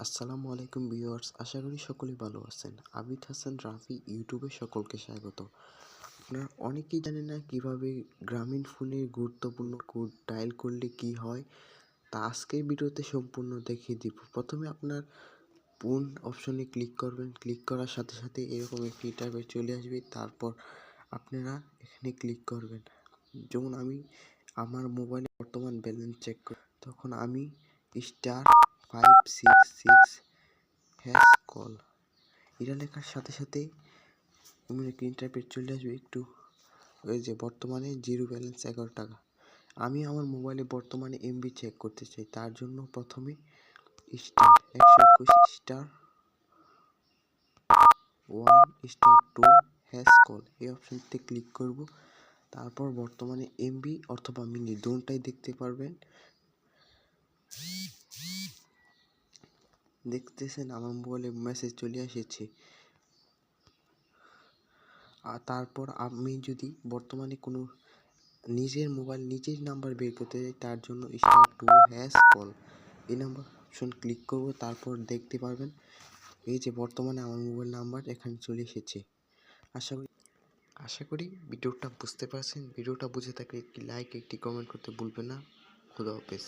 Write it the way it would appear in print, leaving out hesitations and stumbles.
আসসালামু আলাইকুম ভিউয়ার্স, আশা করি সকলেই ভালো আছেন। আবিদ হাসান রাফি ইউটিউবে সকলকে স্বাগত। আপনারা অনেকেই জানেন না কিভাবে গ্রামীণ ফোনের গুরুত্বপূর্ণ কোড ডায়াল করলে কি হয়, তা আজকের ভিডিওতে সম্পূর্ণ দেখিয়ে দিব। প্রথমে আপনার ফোন অপশনে ক্লিক করবেন, ক্লিক করার সাথে সাথে এরকম একটি ইন্টারফেস চলে আসবে। তারপর আপনারা এখানে ক্লিক করবেন। যেমন আমি আমার মোবাইলে বর্তমান ব্যালেন্স চেক করি, তখন আমি *566# কল এটা লেখার সাথে সাথে এমন একটি ইন্টারফেস চলে আসবে। একটু ওই যে বর্তমানে জিরো ব্যালেন্স 11 টাকা। আমি আমার মোবাইলে বর্তমানে এমবি চেক করতে চাই, তার জন্য প্রথমে *121*2# কল এই অপশনটিতে ক্লিক করব। তারপর বর্তমানে এমবি অথবা মিনি দুটোটাই দেখতে পারবেন। দেখতেছেন আমার মোবাইলে মেসেজ চলে এসেছে। আর তারপর আমি যদি বর্তমানে কোনো নিজের মোবাইল নিজের নাম্বার বের করতে চাই, তার জন্য *2# কল এই নাম্বার অপশন ক্লিক করব। তারপর দেখতে পারবেন এই যে বর্তমানে আমার মোবাইল নাম্বার এখানে চলে এসেছে। আশা করি ভিডিওটা বুঝতে পারছেন। ভিডিওটা বুঝে থাকলে একটি লাইক, একটি কমেন্ট করতে ভুলবেন না। খুদা হাফেজ।